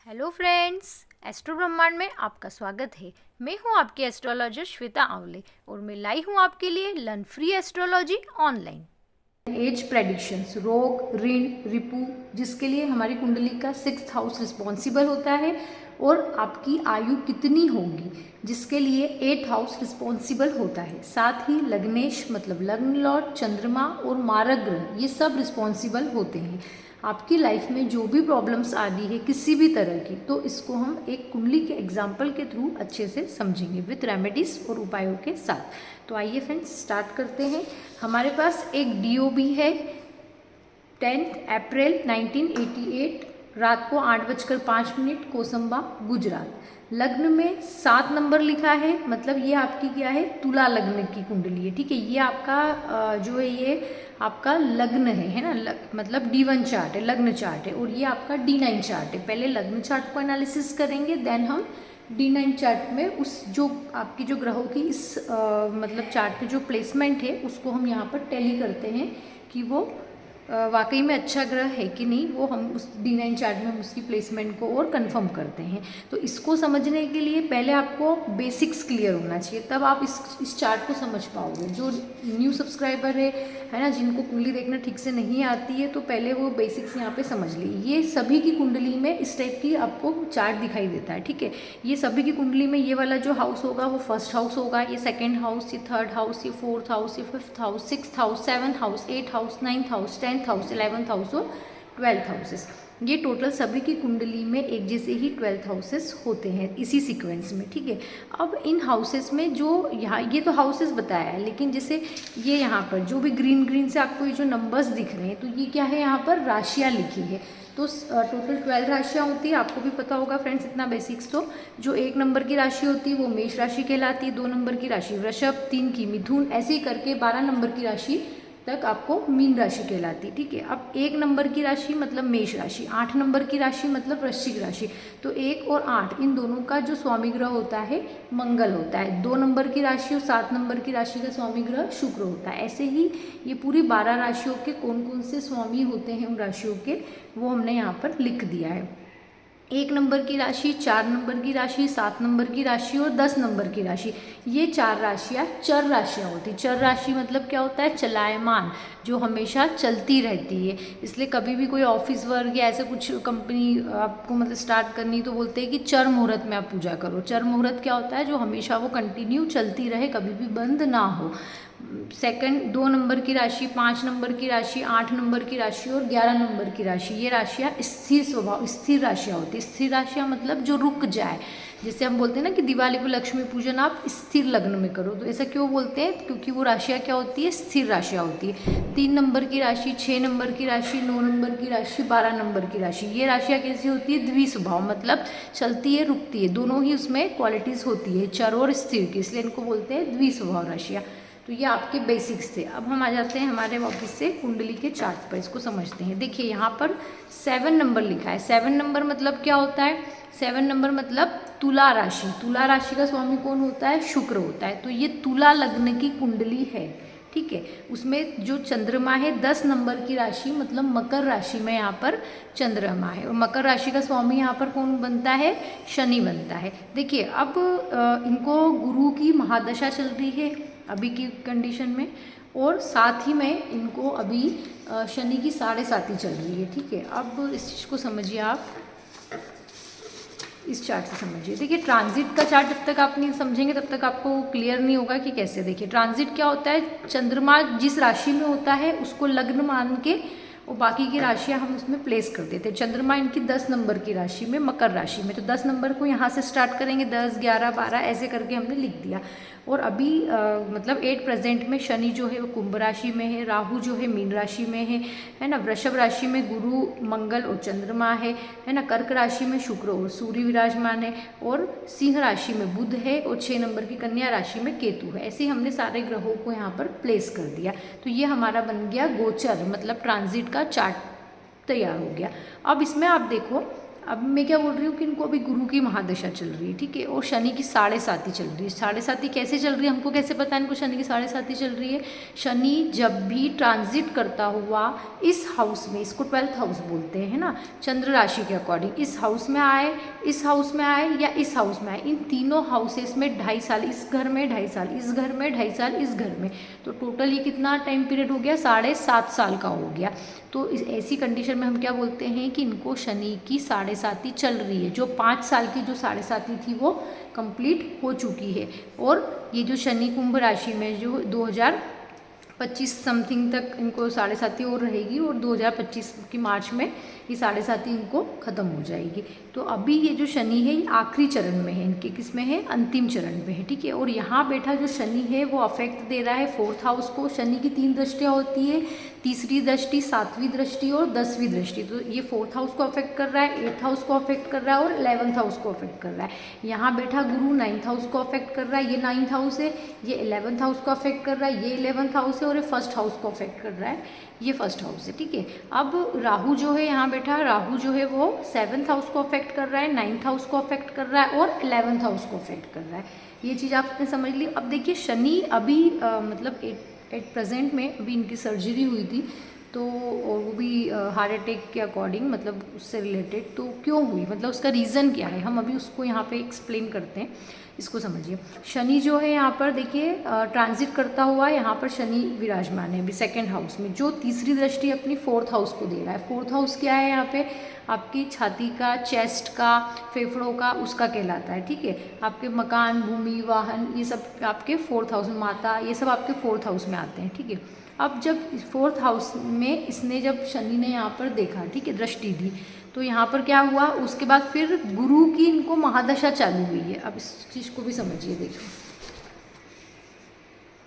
Hello friends, astro ब्रह्मांड में आपका स्वागत है। मैं हूं आपकी एस्ट्रोलॉजर श्वेता आंवले और मैं लाई हूं आपके लिए learn free astrology online. Age predictions, रोग, ऋण, रिपु, जिसके लिए हमारी कुंडली का 6th हाउस रिस्पॉन्सिबल होता है, और आपकी आयु कितनी होगी जिसके लिए 8th हाउस रिस्पॉन्सिबल होता है। साथ ही लग्नेश मतलब लग्न लॉर्ड, चंद्रमा और मारक ग्रह ये सब रिस्पॉन्सिबल होते हैं। आपकी लाइफ में जो भी प्रॉब्लम्स आ रही है किसी भी तरह की, तो इसको हम एक कुंडली के एग्जाम्पल के थ्रू अच्छे से समझेंगे विथ रेमेडीज और उपायों के साथ। तो आइए फ्रेंड्स स्टार्ट करते हैं। हमारे पास एक DOB है 10 अप्रैल 1988, रात को 8:05 कोसंबा गुजरात। लग्न में 7 नंबर लिखा है, मतलब ये आपकी क्या है, तुला लग्न की कुंडली है। ठीक है, ये आपका जो है ये आपका लग्न है ना, मतलब D1 चार्ट है, लग्न चार्ट है, और ये आपका D9 चार्ट है। पहले लग्न चार्ट को एनालिसिस करेंगे, देन हम D9 चार्ट में उस जो आपकी जो ग्रहों की इस मतलब चार्ट पे जो प्लेसमेंट है उसको हम यहाँ पर टैली करते हैं कि वो वाकई में अच्छा ग्रह है कि नहीं, वो हम उस D9 चार्ट में हम उसकी प्लेसमेंट को और कंफर्म करते हैं। तो इसको समझने के लिए पहले आपको बेसिक्स क्लियर होना चाहिए, तब आप इस चार्ट को समझ पाओगे। जो न्यू सब्सक्राइबर है ना, जिनको कुंडली देखना ठीक से नहीं आती है, तो पहले वो बेसिक्स यहाँ पे समझ ली। ये सभी की कुंडली में इस टाइप की आपको चार्ट दिखाई देता है। ठीक है, ये सभी की कुंडली में ये वाला जो हाउस होगा वो फर्स्ट हाउस होगा, ये सेकेंड हाउस, ये थर्ड हाउस, ये फोर्थ हाउस, ये fifth house, 6th house, 7th house, 8th house, 9th house, 10th house, 11th house और 12th हाउसेस। ये टोटल सभी की कुंडली में एक जैसे ही 12th हाउसेस होते हैं इसी सीक्वेंस में। ठीक है, अब इन हाउसेस में जो यहाँ ये तो हाउसेस बताया है, लेकिन जैसे ये यहाँ पर जो भी ग्रीन ग्रीन से आपको ये जो नंबर्स दिख रहे हैं, तो ये क्या है, यहाँ पर राशियाँ लिखी है। तो टोटल 12 राशियाँ होती है, आपको भी पता होगा फ्रेंड्स इतना बेसिक्स। तो जो 1 नंबर की राशि होती है वो मेष राशि कहलाती है, 2 नंबर की राशि वृषभ, 3 की मिथुन, ऐसे ही करके 12 नंबर की राशि तक आपको मीन राशि कहलाती है। ठीक है, अब 1 नंबर की राशि मतलब मेष राशि, 8 नंबर की राशि मतलब वृश्चिक राशि। तो 1 और 8 इन दोनों का जो स्वामी ग्रह होता है मंगल होता है। 2 नंबर की राशि और 7 नंबर की राशि का स्वामी ग्रह शुक्र होता है। ऐसे ही ये पूरी 12 राशियों के कौन कौन से स्वामी होते हैं उन राशियों के, वो हमने यहाँ पर लिख दिया है। 1 नंबर की राशि, 4 नंबर की राशि, 7 नंबर की राशि और 10 नंबर की राशि, ये 4 राशियाँ चर राशियाँ होती। चर राशि मतलब क्या होता है, चलायमान, जो हमेशा चलती रहती है। इसलिए कभी भी कोई ऑफिस वर्क या ऐसे कुछ कंपनी आपको मतलब स्टार्ट करनी, तो बोलते हैं कि चर मुहूर्त में आप पूजा करो। चर मुहूर्त क्या होता है, जो हमेशा वो कंटिन्यू चलती रहे, कभी भी बंद ना हो। सेकंड 2 नंबर की राशि, 5 नंबर की राशि, 8 नंबर की राशि और 11 नंबर की राशि, ये राशियाँ स्थिर स्वभाव, स्थिर राशियाँ होती है। स्थिर राशियाँ मतलब जो रुक जाए, जैसे हम बोलते हैं ना कि दिवाली पर लक्ष्मी पूजन आप स्थिर लग्न में करो, तो ऐसा क्यों बोलते हैं, क्योंकि वो राशियाँ क्या होती है, स्थिर राशियाँ होती है। 3 नंबर की राशि, 6 नंबर की राशि, 9 नंबर की राशि, 12 नंबर की राशि, ये राशियाँ कैसी होती है, द्विस्वभाव, मतलब चलती है रुकती है, दोनों ही उसमें क्वालिटीज़ होती है, चर और स्थिर की, इसलिए इनको बोलते हैं द्विस्वभाव राशियाँ। तो ये आपके बेसिक्स थे। अब हम आ जाते हैं हमारे वापस से कुंडली के चार्ट पर, इसको समझते हैं। देखिए यहाँ पर 7 नंबर लिखा है। 7 नंबर मतलब क्या होता है, 7 नंबर मतलब तुला राशि। तुला राशि का स्वामी कौन होता है, शुक्र होता है। तो ये तुला लग्न की कुंडली है। ठीक है, उसमें जो चंद्रमा है 10 नंबर की राशि मतलब मकर राशि में यहाँ पर चंद्रमा है, और मकर राशि का स्वामी यहाँ पर कौन बनता है, शनि बनता है। देखिए अब इनको गुरु की महादशा चल रही है अभी की कंडीशन में, और साथ ही में इनको अभी शनि की 7.5 चल रही है। ठीक है, अब इस चीज़ को समझिए आप, इस चार्ट से समझिए। देखिए ट्रांजिट का चार्ट जब तक आप नहीं समझेंगे तब तक आपको क्लियर नहीं होगा कि कैसे। देखिए ट्रांजिट क्या होता है, चंद्रमा जिस राशि में होता है उसको लग्न मान के और बाकी की राशियाँ हम उसमें प्लेस कर देते हैं। चंद्रमा इनकी 10 नंबर की राशि में, मकर राशि में, तो 10 नंबर को यहाँ से स्टार्ट करेंगे, 10, 11, 12 ऐसे करके हमने लिख दिया। और अभी मतलब 8 प्रेजेंट में शनि जो है वो कुंभ राशि में है, राहु जो है मीन राशि में है ना, वृषभ राशि में गुरु, मंगल और चंद्रमा है ना, कर्क राशि में शुक्र और सूर्य विराजमान है, और सिंह राशि में बुध है, और 6 नंबर की कन्या राशि में केतु है। ऐसे ही हमने सारे ग्रहों को यहाँ पर प्लेस कर दिया। तो ये हमारा बन गया गोचर मतलब ट्रांजिट का चार्ट तैयार हो गया। अब इसमें आप देखो अब मैं क्या बोल रही हूँ कि इनको अभी गुरु की महादशा चल रही है, ठीक है, और शनि की 7.5 चल रही है। 7.5 कैसे चल रही है, हमको कैसे पता है इनको शनि की 7.5 चल रही है? शनि जब भी ट्रांजिट करता हुआ इस हाउस में, इसको 12th हाउस बोलते हैं ना, चंद्र राशि के अकॉर्डिंग, इस हाउस में आए, इस हाउस में आए या इस हाउस में आए, इन तीनों हाउसेस में 2.5 साल, इस घर में 2.5 साल, इस घर में 2.5 साल, इस घर में, तो टोटल ये कितना टाइम पीरियड हो गया? 7.5 साल का हो गया। तो इस ऐसी कंडीशन में हम क्या बोलते हैं कि इनको शनि की 7.5 चल रही है। जो 5 साल की जो 7.5 थी वो कंप्लीट हो चुकी है, और ये जो शनि कुंभ राशि में जो 2025 समथिंग तक इनको 7.5 और रहेगी, और 2025 की मार्च में ये 7.5 इनको ख़त्म हो जाएगी। तो अभी ये जो शनि है ये आखिरी चरण में है, इनके किस में है? अंतिम चरण में है, ठीक है। और यहाँ बैठा जो शनि है वो अफेक्ट दे रहा है 4th हाउस को। शनि की 3 दृष्टियाँ होती है, तीसरी दृष्टि, 7वीं दृष्टि और 10वीं दृष्टि। तो ये 4th हाउस को अफेक्ट कर रहा है, 8th हाउस को अफेक्ट कर रहा है और 11th हाउस को अफेक्ट कर रहा है। यहाँ बैठा गुरु 9th हाउस को अफेक्ट कर रहा है, ये 9th हाउस है, ये 11th हाउस को अफेक्ट कर रहा है, ये 11th हाउस है, और ये 1st हाउस को अफेक्ट कर रहा है, ये 1st हाउस है, ठीक है। अब राहु जो है यहाँ बैठा, राहु जो है वो 7th हाउस को अफेक्ट कर रहा है, 9th हाउस को अफेक्ट कर रहा है और 11th हाउस को अफेक्ट कर रहा है। ये चीज़ आपने समझ ली। अब देखिए शनि अभी मतलब एट प्रेजेंट में अभी इनकी सर्जरी हुई थी, तो और वो भी हार्ट अटैक के अकॉर्डिंग, मतलब उससे रिलेटेड। तो क्यों हुई, मतलब उसका रीज़न क्या है, हम अभी उसको यहाँ पे एक्सप्लेन करते हैं। इसको समझिए, शनि जो है यहाँ पर देखिए ट्रांजिट करता हुआ यहाँ पर शनि विराजमान है अभी 2nd हाउस में, जो तीसरी दृष्टि अपनी 4th हाउस को दे रहा है। 4th हाउस क्या है यहाँ पे? आपकी छाती का, चेस्ट का, फेफड़ों का, उसका कहलाता है, ठीक है। आपके मकान, भूमि, वाहन, ये सब आपके 4th हाउस में, माता, ये सब आपके 4th हाउस में आते हैं, ठीक है। अब जब 4th हाउस में इसने, जब शनि ने यहाँ पर देखा, ठीक है, दृष्टि दी, तो यहाँ पर क्या हुआ, उसके बाद फिर गुरु की इनको महादशा चालू हुई है। अब इस चीज़ को भी समझिए, देखिए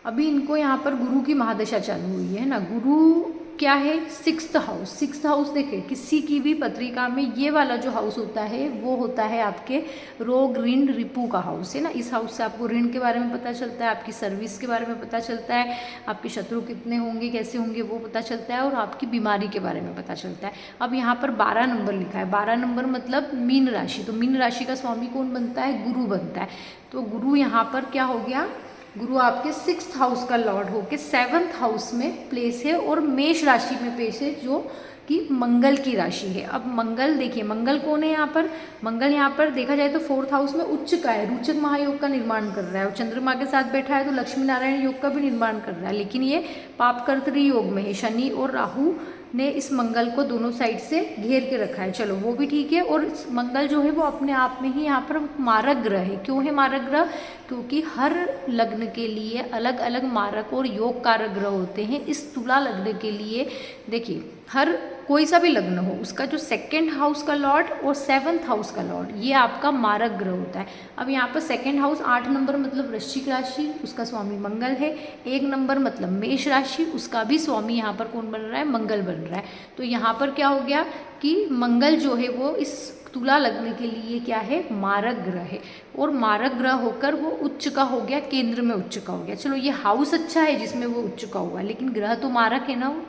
अभी इनको यहाँ पर गुरु की महादशा चालू हुई है ना। गुरु क्या है? 6th house. 6th हाउस देखिए, किसी की भी पत्रिका में ये वाला जो हाउस होता है वो होता है आपके रोग, ऋण, रिपू का हाउस है ना। इस हाउस से आपको ऋण के बारे में पता चलता है, आपकी सर्विस के बारे में पता चलता है, आपके शत्रु कितने होंगे, कैसे होंगे वो पता चलता है, और आपकी बीमारी के बारे में पता चलता है। अब यहाँ पर 12 नंबर लिखा है, 12 नंबर मतलब मीन राशि। तो मीन राशि का स्वामी कौन बनता है? गुरु बनता है। तो गुरु यहाँ पर क्या हो गया? गुरु आपके 6th हाउस का लॉर्ड होके 7th हाउस में प्लेस है, और मेष राशि में प्लेस है, जो कि मंगल की राशि है। अब मंगल देखिए, मंगल कौन है यहाँ पर? मंगल यहाँ पर देखा जाए तो 4th हाउस में उच्च का है, रोचक महायोग का निर्माण कर रहा है, और चंद्रमा के साथ बैठा है तो लक्ष्मी नारायण योग का भी निर्माण कर रहा है। लेकिन ये पापकर्तरी योग में है। शनि और राहु ने इस मंगल को दोनों साइड से घेर के रखा है, चलो वो भी ठीक है। और मंगल जो है वो अपने आप में ही यहाँ पर मारक ग्रह है। क्यों है मारक ग्रह? क्योंकि हर लग्न के लिए अलग अलग मारक और योग कारक ग्रह होते हैं। इस तुला लग्न के लिए देखिए, हर कोई सा भी लग्न हो, उसका जो 2nd हाउस का लॉर्ड और 7th हाउस का लॉर्ड, ये आपका मारक ग्रह होता है। अब यहाँ पर 2nd हाउस 8 नंबर मतलब वृश्चिक राशि, उसका स्वामी मंगल है। 1 नंबर मतलब मेष राशि, उसका भी स्वामी यहाँ पर कौन बन रहा है? मंगल बन रहा है। तो यहाँ पर क्या हो गया कि मंगल जो है वो इस तुला लग्न के लिए क्या है? मारक ग्रह है, और मारक ग्रह होकर वो उच्च का हो गया, केंद्र में उच्च का हो गया। चलो ये हाउस अच्छा है जिसमें वो उच्च का हुआ, लेकिन ग्रह तो मारक है ना वो,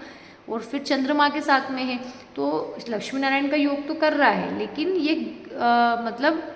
और फिर चंद्रमा के साथ में है, तो लक्ष्मी नारायण का योग तो कर रहा है, लेकिन ये मतलब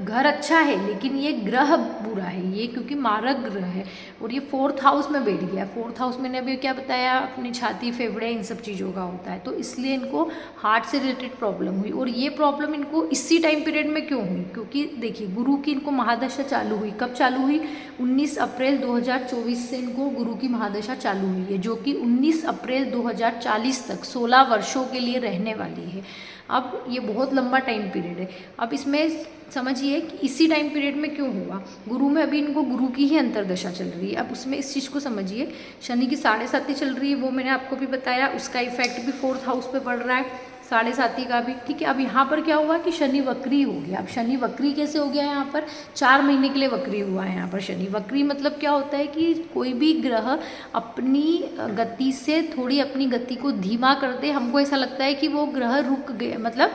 घर अच्छा है, लेकिन ये ग्रह बुरा है ये, क्योंकि मारक ग्रह है, और ये 4th हाउस में बैठ गया। 4th हाउस मैंने अभी क्या बताया, अपनी छाती, फेफड़े, इन सब चीज़ों का होता है। तो इसलिए इनको हार्ट से रिलेटेड प्रॉब्लम हुई, और ये प्रॉब्लम इनको इसी टाइम पीरियड में क्यों हुई? क्योंकि देखिए गुरु की इनको महादशा चालू हुई। कब चालू हुई? 19 अप्रैल 2024 से इनको गुरु की महादशा चालू हुई है, जो कि 19 अप्रैल 2040 तक 16 वर्षों के लिए रहने वाली है। अब ये बहुत लंबा टाइम पीरियड है। अब इसमें समझिए कि इसी टाइम पीरियड में क्यों हुआ। गुरु में अभी इनको गुरु की ही अंतर्दशा चल रही है। अब उसमें इस चीज़ को समझिए, शनि की 7.5 चल रही है, वो मैंने आपको भी बताया, उसका इफेक्ट भी 4th हाउस पे पड़ रहा है, 7.5 का भी, ठीक है। अब यहाँ पर क्या हुआ कि शनि वक्री हो गया। अब शनि वक्री कैसे हो गया? यहाँ पर 4 महीने के लिए वक्री हुआ है। यहाँ पर शनि वक्री मतलब क्या होता है कि कोई भी ग्रह अपनी गति से थोड़ी अपनी गति को धीमा कर दे, हमको ऐसा लगता है कि वो ग्रह रुक गए, मतलब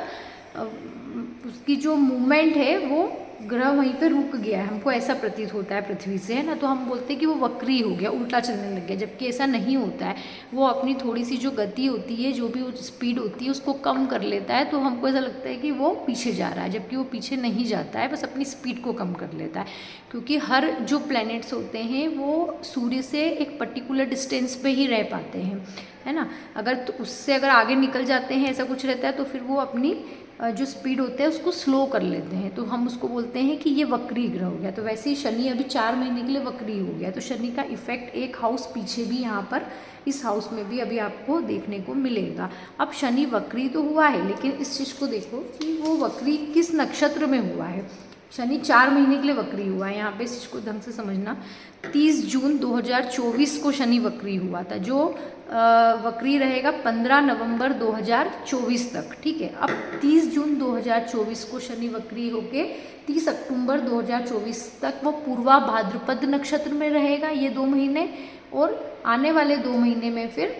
उसकी जो मूवमेंट है वो ग्रह वहीं पे रुक गया है, हमको ऐसा प्रतीत होता है पृथ्वी से, है ना, तो हम बोलते हैं कि वो वक्री हो गया, उल्टा चलने लग गया, जबकि ऐसा नहीं होता है। वो अपनी थोड़ी सी जो गति होती है, जो भी वो स्पीड होती है, उसको कम कर लेता है, तो हमको ऐसा लगता है कि वो पीछे जा रहा है, जबकि वो पीछे नहीं जाता है, बस अपनी स्पीड को कम कर लेता है। क्योंकि हर जो प्लैनेट्स होते हैं वो सूर्य से एक पर्टिकुलर डिस्टेंस पे ही रह पाते हैं, है ना। अगर तो उससे अगर आगे निकल जाते हैं, ऐसा कुछ रहता है, तो फिर वो अपनी जो स्पीड होते हैं उसको स्लो कर लेते हैं, तो हम उसको बोलते हैं कि ये वक्री ग्रह हो गया। तो वैसे ही शनि अभी 4 महीने के लिए वक्री हो गया, तो शनि का इफेक्ट एक हाउस पीछे भी यहाँ पर इस हाउस में भी अभी आपको देखने को मिलेगा। अब शनि वक्री तो हुआ है, लेकिन इस चीज़ को देखो कि वो वक्री किस नक्षत्र में हुआ है। शनि 4 महीने के लिए वक्री हुआ है, यहाँ पे इस चीज़ को ढंग से समझना। 30 जून 2024 को शनि वक्री हुआ था, जो वक्री रहेगा 15 नवंबर 2024 तक, ठीक है। अब 30 जून 2024 को शनि वक्री होके 30 अक्टूबर 2024 तक वो पूर्वा भाद्रपद नक्षत्र में रहेगा, ये 2 महीने। और आने वाले 2 महीने में फिर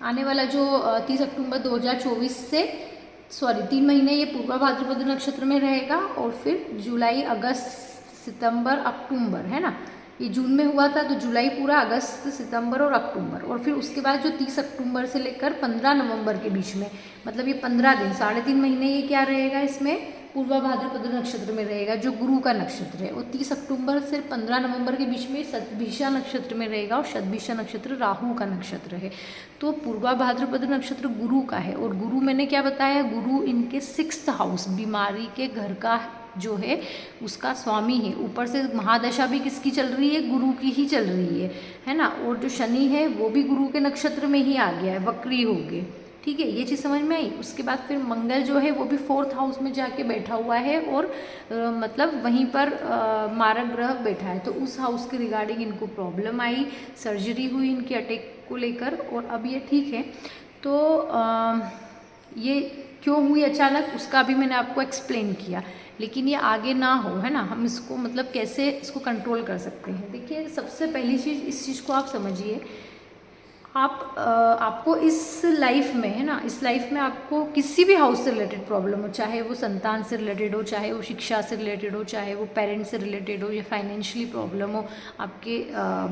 आने वाला जो 30 अक्टूबर 2024 से 3 महीने ये पूर्वा भाद्रपद नक्षत्र में रहेगा, और फिर जुलाई, अगस्त, सितंबर, अक्टूबर, है ना, ये जून में हुआ था, तो जुलाई पूरा, अगस्त, सितंबर और अक्टूबर, और फिर उसके बाद जो 30 अक्टूबर से लेकर 15 नवंबर के बीच में, मतलब ये 15 दिन, 3.5 महीने ये क्या रहेगा, इसमें पूर्वा भाद्रपद नक्षत्र में रहेगा, जो गुरु का नक्षत्र है। और 30 अक्टूबर से 15 नवंबर के बीच में शतभिषा नक्षत्र में रहेगा, और शतभिषा नक्षत्र राहु का नक्षत्र है। तो पूर्वा भाद्रपद नक्षत्र गुरु का है, और गुरु मैंने क्या बताया, गुरु इनके 6th हाउस, बीमारी के घर का जो है उसका स्वामी है। ऊपर से महादशा भी किसकी चल रही है, गुरु की ही चल रही है ना। और जो शनि है वो भी गुरु के नक्षत्र में ही आ गया है, वक्री हो गए, ठीक है, ये चीज़ समझ में आई। उसके बाद फिर मंगल जो है वो भी 4th हाउस में जाके बैठा हुआ है, और मतलब वहीं पर मारक ग्रह बैठा है, तो उस हाउस के रिगार्डिंग इनको प्रॉब्लम आई, सर्जरी हुई इनकी अटैक को लेकर, और अब ये ठीक है। तो ये क्यों हुई अचानक, उसका भी मैंने आपको एक्सप्लेन किया, लेकिन ये आगे ना हो, है ना, हम इसको मतलब कैसे इसको कंट्रोल कर सकते हैं। देखिए, सबसे पहली चीज़, इस चीज़ को आप समझिए, आपको इस लाइफ में, है ना, इस लाइफ में आपको किसी भी हाउस से रिलेटेड प्रॉब्लम हो, चाहे वो संतान से रिलेटेड हो, चाहे वो शिक्षा से रिलेटेड हो, चाहे वो पेरेंट्स से रिलेटेड हो, या फाइनेंशियली प्रॉब्लम हो, आपके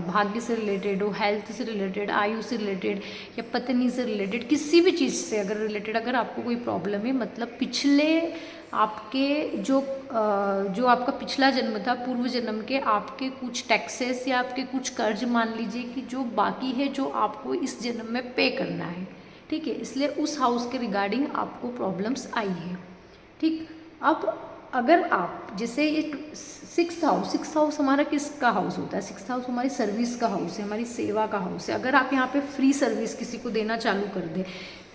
भाग्य से रिलेटेड हो, हेल्थ से रिलेटेड, आयु से रिलेटेड, या पत्नी से रिलेटेड, किसी भी चीज़ से अगर रिलेटेड अगर आपको कोई प्रॉब्लम है, मतलब पिछले आपके जो आपका पिछला जन्म था, पूर्व जन्म के आपके कुछ टैक्सेस या आपके कुछ कर्ज मान लीजिए कि जो बाकी है, जो आपको इस जन्म में पे करना है, ठीक है, इसलिए उस हाउस के रिगार्डिंग आपको प्रॉब्लम्स आई है, ठीक। अब अगर आप जैसे ये 6th हाउस हमारा किसका हाउस होता है, 6th हाउस हमारी सर्विस का हाउस है, हमारी सेवा का हाउस है। अगर आप यहाँ पे फ्री सर्विस किसी को देना चालू कर दें,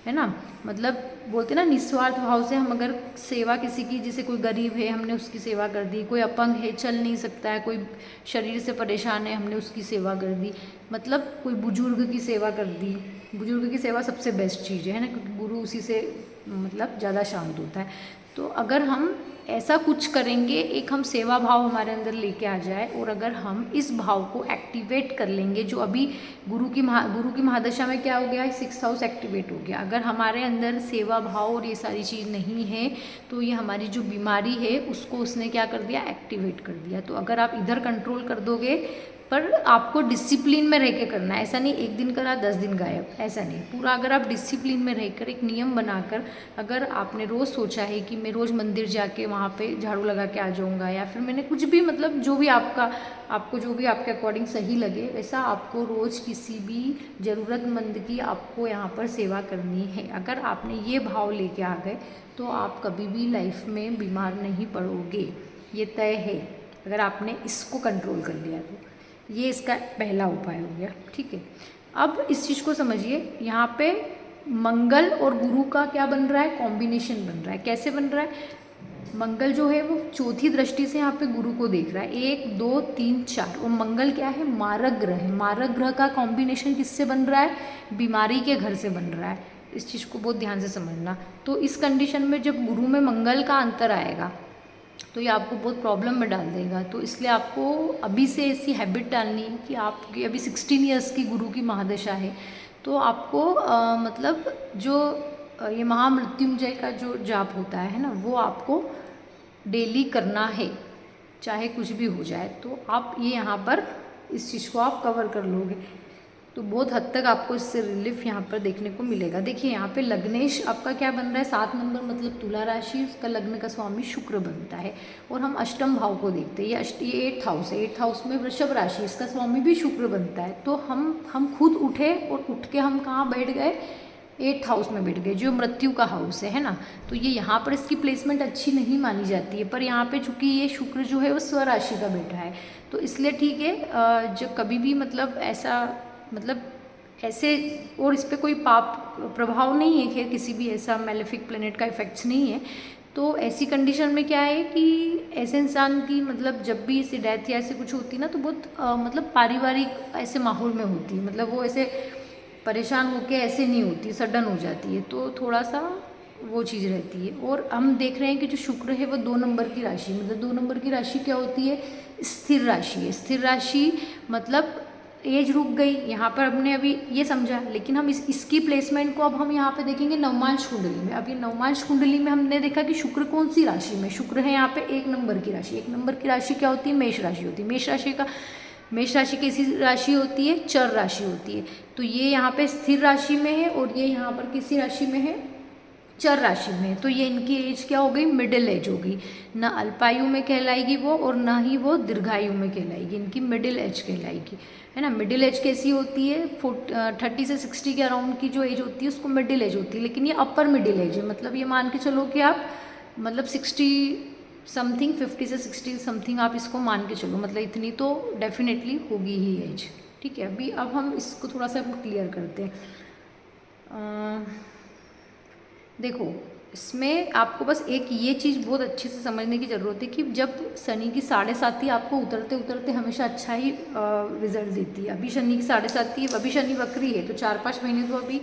है ना, मतलब बोलते ना निस्वार्थ भाव से हम अगर सेवा किसी की, जैसे कोई गरीब है हमने उसकी सेवा कर दी, कोई अपंग है चल नहीं सकता है, कोई शरीर से परेशान है हमने उसकी सेवा कर दी, मतलब कोई बुजुर्ग की सेवा कर दी। बुजुर्ग की सेवा सबसे बेस्ट चीज़ है ना, क्योंकि गुरु उसी से मतलब ज़्यादा शांत होता है। तो अगर हम ऐसा कुछ करेंगे, एक हम सेवा भाव हमारे अंदर लेके आ जाए, और अगर हम इस भाव को एक्टिवेट कर लेंगे, जो अभी गुरु की महादशा में क्या हो गया है, 6th हाउस एक्टिवेट हो गया। अगर हमारे अंदर सेवा भाव और ये सारी चीज़ नहीं है, तो ये हमारी जो बीमारी है उसको उसने क्या कर दिया, एक्टिवेट कर दिया। तो अगर आप इधर कंट्रोल कर दोगे, पर आपको डिसिप्लिन में रह के करना है, ऐसा नहीं 1 दिन करा 10 दिन गायब, ऐसा नहीं, पूरा अगर आप डिसिप्लिन में रहकर एक नियम बनाकर, अगर आपने रोज़ सोचा है कि मैं रोज़ मंदिर जाके वहाँ पे झाड़ू लगा के आ जाऊँगा, या फिर मैंने कुछ भी मतलब जो भी आपको जो भी आपके अकॉर्डिंग सही लगे, वैसा आपको रोज़ किसी भी ज़रूरतमंद की आपको यहाँ पर सेवा करनी है। अगर आपने ये भाव लेके आ गए, तो आप कभी भी लाइफ में बीमार नहीं पड़ोगे, ये तय है, अगर आपने इसको कंट्रोल कर लिया तो। ये इसका पहला उपाय हो गया, ठीक है। अब इस चीज़ को समझिए, यहाँ पे मंगल और गुरु का क्या बन रहा है, कॉम्बिनेशन बन रहा है। कैसे बन रहा है, मंगल जो है वो चौथी दृष्टि से यहाँ पे गुरु को देख रहा है, 1 2 3 4, और मंगल क्या है, मारक ग्रह है। मारक ग्रह का कॉम्बिनेशन किससे बन रहा है, बीमारी के घर से बन रहा है। इस चीज़ को बहुत ध्यान से समझना। तो इस कंडीशन में जब गुरु में मंगल का अंतर आएगा, तो ये आपको बहुत प्रॉब्लम में डाल देगा। तो इसलिए आपको अभी से ऐसी हैबिट डालनी है कि आपकी अभी 16 ईयर्स की गुरु की महादशा है, तो आपको मतलब जो ये महामृत्युंजय का जो जाप होता है ना, वो आपको डेली करना है, चाहे कुछ भी हो जाए, तो आप ये यहाँ पर इस चीज़ को आप कवर कर लोगे तो बहुत हद तक आपको इससे रिलीफ यहाँ पर देखने को मिलेगा। देखिए यहाँ पे लग्नेश आपका क्या बन रहा है, 7 नंबर मतलब तुला राशि, उसका लग्न का स्वामी शुक्र बनता है। और हम अष्टम भाव को देखते हैं, ये 8th हाउस है, 8th हाउस में वृषभ राशि, इसका स्वामी भी शुक्र बनता है। तो हम खुद उठे और उठ के हम कहाँ बैठ गए, 8th हाउस में बैठ गए, जो मृत्यु का हाउस है ना। तो ये यहाँ पर इसकी प्लेसमेंट अच्छी नहीं मानी जाती है, पर यहाँ पे चूंकि ये शुक्र जो है वो स्वराशि का बैठा है, तो इसलिए ठीक है। जब कभी भी मतलब ऐसा मतलब ऐसे, और इस पर कोई पाप प्रभाव नहीं है, खैर किसी भी ऐसा मेलेफिक प्लेनेट का इफेक्ट्स नहीं है। तो ऐसी कंडीशन में क्या है कि ऐसे इंसान की मतलब जब भी ऐसे डेथ या ऐसे कुछ होती है ना, तो बहुत मतलब पारिवारिक ऐसे माहौल में होती है, मतलब वो ऐसे परेशान होके ऐसे नहीं होती, सडन हो जाती है, तो थोड़ा सा वो चीज़ रहती है। और हम देख रहे हैं कि जो शुक्र है वो 2 नंबर की राशि, मतलब 2 नंबर की राशि क्या होती है, स्थिर राशि है। स्थिर राशि मतलब एज रुक गई, यहाँ पर हमने अभी ये समझा, लेकिन हम इसकी प्लेसमेंट को अब हम यहाँ पे देखेंगे नवमांश कुंडली में। अब ये नवमांश कुंडली में हमने देखा कि शुक्र कौन सी राशि में, शुक्र है यहाँ पे 1 नंबर की राशि। 1 नंबर की राशि क्या होती है, मेष राशि होती है। मेष राशि कैसी राशि होती है, चर राशि होती है। तो ये यहाँ पे स्थिर राशि में है और ये यहाँ पर किसी राशि में है, चर राशि में। तो ये इनकी एज क्या हो गई, मिडिल एज होगी, ना अल्पायु में कहलाएगी वो और ना ही वो दीर्घायु में कहलाएगी, इनकी मिडिल एज कहलाएगी, है ना। मिडिल एज कैसी होती है, 30 से 60 के अराउंड की जो एज होती है उसको मिडिल एज होती है, लेकिन ये अपर मिडिल एज है। मतलब ये मान के चलो कि आप मतलब 60 समथिंग, 50 से 60 समथिंग आप इसको मान के चलो, मतलब इतनी तो डेफिनेटली होगी ही एज, ठीक है। अभी अब हम इसको थोड़ा सा क्लियर करते हैं। देखो इसमें आपको बस एक ये चीज़ बहुत अच्छे से समझने की ज़रूरत है कि जब शनि की 7.5 आपको उतरते उतरते हमेशा अच्छा ही रिजल्ट देती है। अभी शनि की 7.5, अभी शनि वक्री है, तो 4-5 महीने तो अभी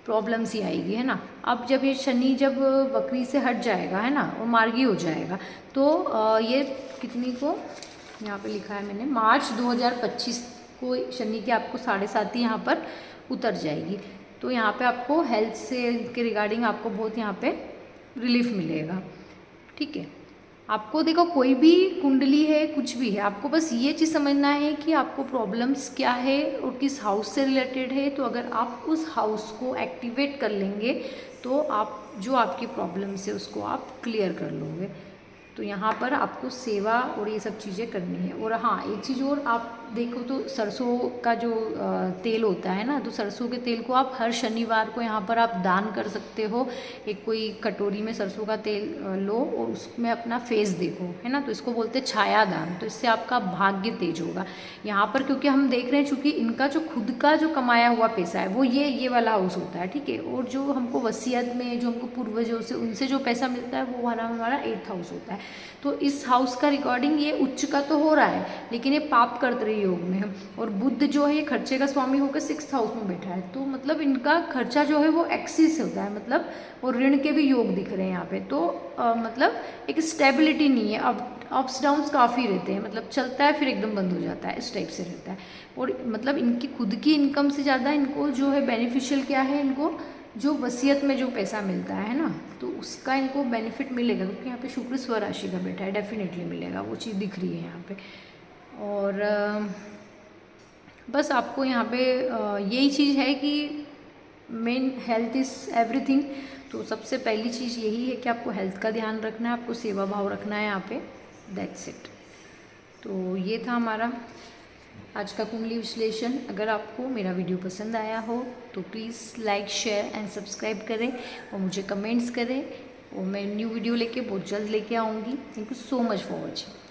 प्रॉब्लम्स ही आएगी, है ना। अब जब ये शनि जब वक्री से हट जाएगा, है ना, और मार्गी हो जाएगा, तो ये कितनी को यहाँ पे लिखा है मैंने, मार्च 2025 को शनि की आपको 7.5 यहाँ पर उतर जाएगी। तो यहाँ पे आपको हेल्थ से के रिगार्डिंग आपको बहुत यहाँ पे रिलीफ मिलेगा, ठीक है। आपको देखो कोई भी कुंडली है, कुछ भी है, आपको बस ये चीज़ समझना है कि आपको प्रॉब्लम्स क्या है और किस हाउस से रिलेटेड है। तो अगर आप उस हाउस को एक्टिवेट कर लेंगे तो आप जो आपकी प्रॉब्लम्स है उसको आप क्लियर कर लोगे। तो यहाँ पर आपको सेवा और ये सब चीज़ें करनी है। और हाँ, एक चीज़ और, आप देखो तो सरसों का जो तेल होता है ना, तो सरसों के तेल को आप हर शनिवार को यहाँ पर आप दान कर सकते हो। एक कोई कटोरी में सरसों का तेल लो और उसमें अपना फेस देखो, है ना, तो इसको बोलते हैं छाया दान। तो इससे आपका भाग्य तेज होगा। यहाँ पर क्योंकि हम देख रहे हैं चूँकि इनका जो खुद का जो कमाया हुआ पैसा है वो ये वाला हाउस होता है, ठीक है। और जो हमको वसीयत में, जो हमको पूर्वजों से, उनसे जो पैसा मिलता है वो हमारा 8th हाउस होता है। तो इस हाउस का रिकॉर्डिंग ये उच्च का तो हो रहा है, लेकिन ये पाप कर्तरी योग में है। और बुध जो है ये खर्चे का स्वामी होकर 6th हाउस में बैठा है, तो मतलब इनका खर्चा जो है वो एक्सिस होता है, मतलब और ऋण के भी योग दिख रहे हैं यहाँ पे। तो मतलब एक स्टेबिलिटी नहीं है, अप्स डाउन्स काफ़ी रहते हैं, मतलब चलता है फिर एकदम बंद हो जाता है, इस टाइप से रहता है। और मतलब इनकी खुद की इनकम से ज़्यादा इनको जो है बेनिफिशियल क्या है, इनको जो वसीयत में जो पैसा मिलता है ना, तो उसका इनको बेनिफिट मिलेगा, क्योंकि यहाँ पे शुक्र स्वराशि का बैठा है, डेफिनेटली मिलेगा, वो चीज़ दिख रही है यहाँ पे। और बस आपको यहाँ पे यही चीज़ है कि मेन हेल्थ इज़ एवरीथिंग। तो सबसे पहली चीज़ यही है कि आपको हेल्थ का ध्यान रखना है, आपको सेवा भाव रखना है यहाँ पे, दैट्स इट। तो ये था हमारा आज का कुंडली विश्लेषण। अगर आपको मेरा वीडियो पसंद आया हो तो please like, share and subscribe करें और मुझे कमेंट्स करें, और मैं न्यू वीडियो लेके बहुत जल्द लेके आऊँगी। Thank you so much for watching.